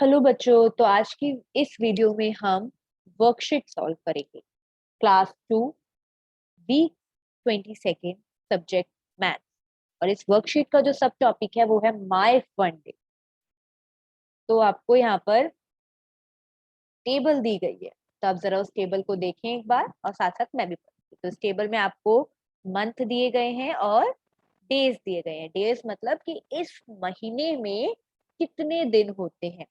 Hello बच्चों। तो आज की इस वीडियो में हम वर्कशीट सॉल्व करेंगे। Class 2 week 22 subject math. और इस वर्कशीट का जो सब टॉपिक है वो है माय फन डे। तो आपको यहाँ पर टेबल दी गई है, तो आप जरा उस टेबल को देखें एक बार और साथ साथ मैं भी पढ़ूंगी। तो इस टेबल में आपको मंथ दिए गए हैं और डेज दिए गए हैं। डेज मतलब कि इस महीने में कितने दिन होते हैं।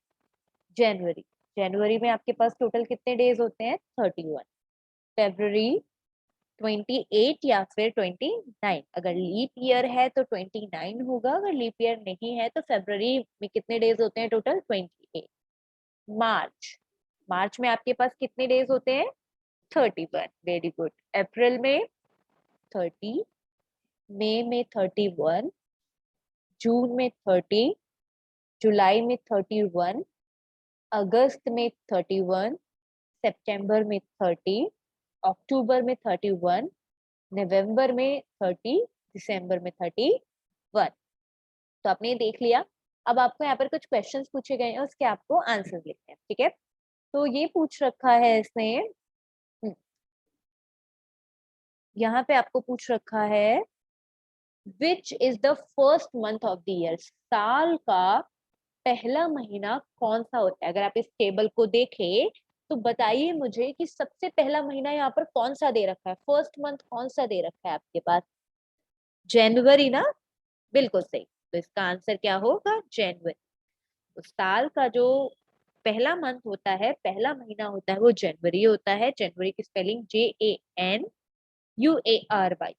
जनवरी जनवरी में आपके पास टोटल कितने डेज होते हैं? 31। फेब्रवरी 28 या फिर 29। अगर लीप ईयर है तो 29 होगा, अगर लीप ईयर नहीं है तो फेब्रवरी में कितने डेज होते हैं? टोटल 28। मार्च मार्च में आपके पास कितने डेज होते हैं? 31। Very good. अप्रैल में 30, मई में 31, जून में 30, जुलाई में 31, अगस्त में 31, सितंबर में 30, अक्टूबर में 31, नवंबर में 30, दिसंबर में 31। तो आपने ये देख लिया। अब आपको यहाँ पर कुछ क्वेश्चंस पूछे गए हैं, उसके आपको आंसर लिखने हैं, ठीक है? तो ये पूछ रखा है इसने, यहाँ पे आपको पूछ रखा है which is the first month of the year. साल का पहला महीना कौन सा होता है? अगर आप इस टेबल को देखें तो बताइए मुझे कि सबसे पहला महीना यहाँ पर कौन सा दे रखा है। फर्स्ट मंथ कौन सा दे रखा है आपके पास? जनवरी ना? बिल्कुल सही। तो इसका आंसर क्या होगा? जनवरी। तो साल का जो पहला मंथ होता है, पहला महीना होता है, वो जनवरी होता है। जनवरी की spelling JANUARY।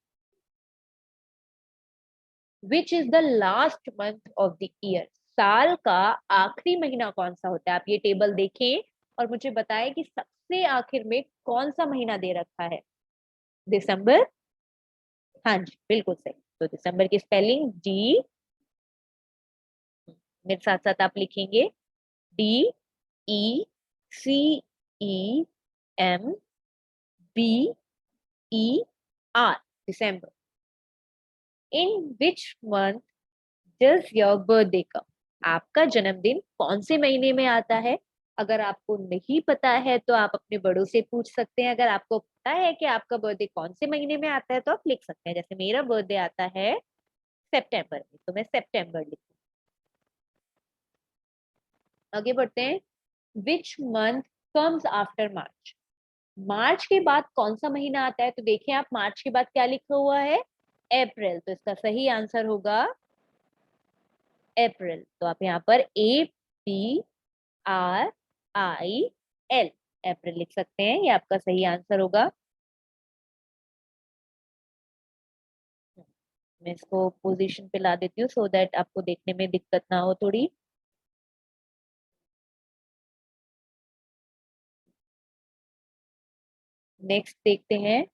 Which is the last month of the year. साल का आखिरी महीना कौन सा होता है? आप ये टेबल देखें और मुझे बताएं कि सबसे आखिर में कौन सा महीना दे रखा है। दिसंबर। हाँ जी, बिल्कुल सही। तो दिसंबर की स्पेलिंग डी, मेरे साथ साथ आप लिखेंगे, DECEMBER, दिसंबर। In which month does your birthday come. आपका जन्मदिन कौन से महीने में आता है? अगर आपको नहीं पता है तो आप अपने बड़ों से पूछ सकते हैं। अगर आपको पता है कि आपका बर्थडे कौन से महीने में आता है तो आप लिख सकते हैं। जैसे मेरा बर्थडे आता है सितंबर में, तो मैं सितंबर लिखूँ। आगे बढ़ते हैं। Which month comes after March. मार्च के बाद कौन सा महीना आता है? तो देखिए आप, मार्च के बाद क्या लिखा हुआ है? अप्रैल। तो इसका सही आंसर होगा अप्रैल। तो आप यहाँ पर APRIL अप्रैल लिख सकते हैं, ये आपका सही आंसर होगा। मैं इसको पोजीशन पे ला देती हूँ सो दैट आपको देखने में दिक्कत ना हो थोड़ी। नेक्स्ट देखते हैं।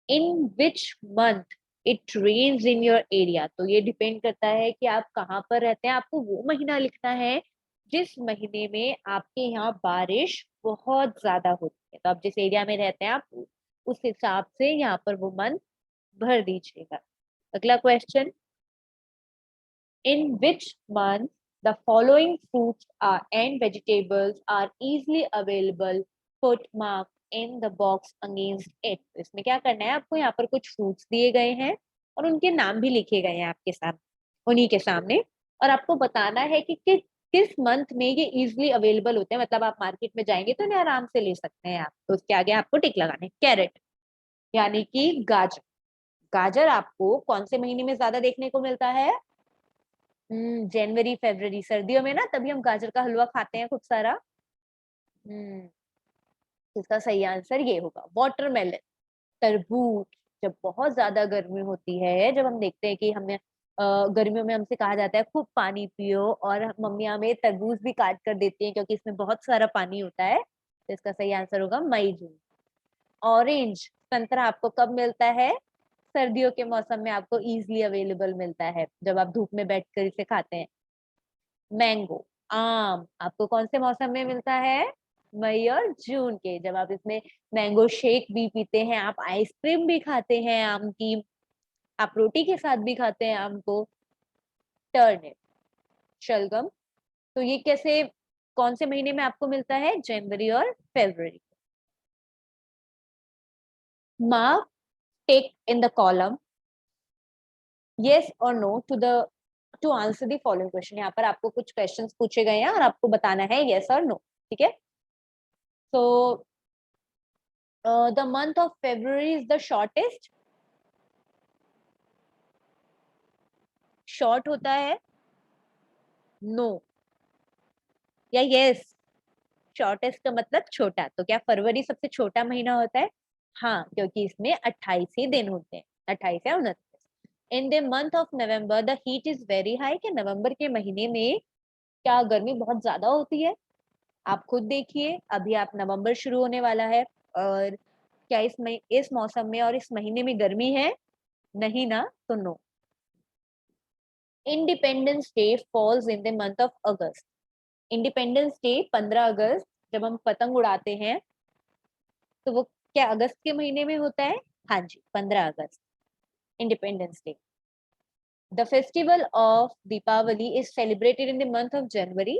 In which month it rains in your area. तो ये डिपेंड करता है कि आप कहाँ पर रहते हैं। आपको वो महीना लिखना है जिस महीने में आपके यहाँ बारिश बहुत ज्यादा होती है। तो आप जिस एरिया में रहते हैं आप उस हिसाब से यहाँ पर वो मंथ भर दीजिएगा। अगला question. In which month the following fruits and vegetables are easily available? Put mark in the box against it। तो इसमें क्या करना है आपको? यहाँ पर कुछ फ्रूट्स दिए गए हैं और उनके नाम भी लिखे गए हैं आपके सामने, उन्हीं के सामने। और आपको बताना है कि किस मंथ में ये इजिली अवेलेबल होते हैं। मतलब आप मार्केट में जाएंगे तो इन्हें आराम से ले सकते हैं आप। तो उसके आगे आपको टिक लगाना है। कैरेट यानी कि गाजर। गाजर आपको कौन से महीने में ज्यादा देखने को मिलता है? जनवरी फरवरी, सर्दियों में ना, तभी हम गाजर का हलवा खाते हैं खूब सारा। हम्म इसका सही आंसर ये होगा वाटरमेलन, तरबूज। जब बहुत ज्यादा गर्मी होती है, जब हम देखते हैं कि हमने गर्मियों में हमसे कहा जाता है खूब पानी पियो, और मम्मी हमें तरबूज भी काट कर देती है क्योंकि इसमें बहुत सारा पानी होता है। तो इसका सही आंसर होगा मई जून। ऑरेंज, संतरा आपको कब मिलता है? सर्दियों के मौसम में आपको इजीली अवेलेबल मिलता है जब आप धूप में बैठकर इसे खाते हैं। मैंगो, आम आपको कौन से मौसम में मिलता है? मई और जून के, जब आप इसमें मैंगो शेक भी पीते हैं, आप आइसक्रीम भी खाते हैं आम की, आप रोटी के साथ भी खाते हैं आम को। टर्निप, शलगम। तो ये कैसे कौन से महीने में आपको मिलता है? जनवरी और फरवरी। Mark tick in the column yes or no to answer the following question। यहाँ पर आपको कुछ क्वेश्चंस पूछे गए हैं और आपको बताना है yes और no, ठीक है? So the month of February is the shortest। Short होता है? नो या यस? शॉर्टेस्ट का मतलब छोटा, तो क्या फरवरी सबसे छोटा महीना होता है? हाँ, क्योंकि इसमें 28 ही दिन होते हैं, 28 या 29। इन the month of November the heat is very high. कि नवंबर के महीने में क्या गर्मी बहुत ज्यादा होती है? आप खुद देखिए, अभी आप नवंबर शुरू होने वाला है और क्या इस मौसम में और इस महीने में गर्मी है? नहीं ना, तो no. Independence day falls in the month of August. Independence day 15 अगस्त जब हम पतंग उड़ाते हैं तो वो क्या अगस्त के महीने में होता है? हाँ जी, 15 अगस्त independence day. The festival of Deepavali is celebrated in the month of January.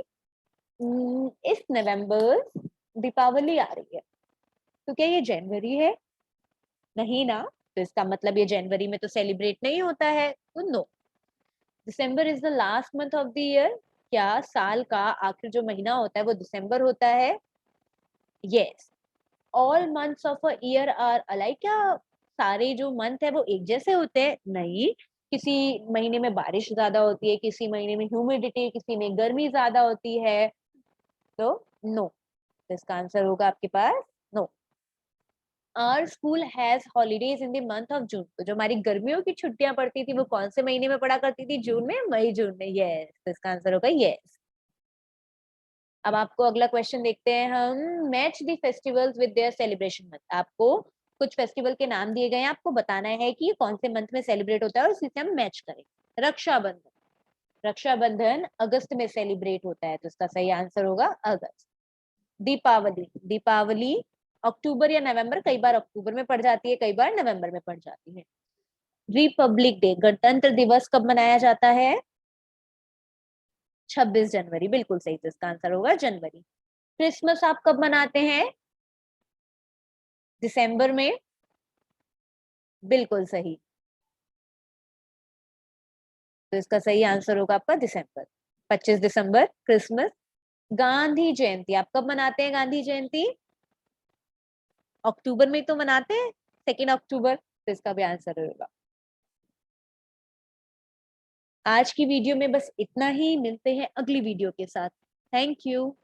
इस नवंबर दीपावली आ रही है, तो क्या ये जनवरी है? नहीं ना, तो इसका मतलब ये जनवरी में तो सेलिब्रेट नहीं होता है, तो no. December is the last month of the year. क्या साल का आखिर जो महीना होता है वो दिसंबर होता है? Yes. All months of a year are alike. क्या सारे जो मंथ है वो एक जैसे होते हैं? नहीं, किसी महीने में बारिश ज्यादा होती है, किसी महीने में ह्यूमिडिटी, किसी में गर्मी ज्यादा होती है, तो नो। इसका आंसर होगा आपके पास no. Our school has holidays in the month of June. तो जो हमारी गर्मियों की छुट्टियां पड़ती थी वो कौन से महीने में पड़ा करती थी? जून में, मई जून में। यस, तो इसका आंसर होगा यस। अब आपको अगला क्वेश्चन देखते हैं हम। Match the festivals with their celebration month. आपको कुछ फेस्टिवल के नाम दिए गए हैं, आपको बताना है कि ये कौन से मंथ में सेलिब्रेट होता है और उसी से हम मैच करें। रक्षाबंधन। रक्षाबंधन अगस्त में सेलिब्रेट होता है, तो इसका सही आंसर होगा अगस्त। दीपावली। दीपावली अक्टूबर या नवंबर, कई बार अक्टूबर में पड़ जाती है, कई बार नवंबर में पड़ जाती है। रिपब्लिक डे, गणतंत्र दिवस, कब मनाया जाता है? 26 जनवरी, बिल्कुल सही, तो इसका आंसर होगा जनवरी। क्रिसमस आप कब मनाते हैं? दिसंबर में, बिल्कुल सही, तो इसका सही आंसर होगा आपका दिसंबर, 25 दिसंबर क्रिसमस। गांधी जयंती आप कब मनाते हैं? गांधी जयंती अक्टूबर में तो मनाते हैं, 2 अक्टूबर, तो इसका भी आंसर होगा। आज की वीडियो में बस इतना ही, मिलते हैं अगली वीडियो के साथ। Thank you.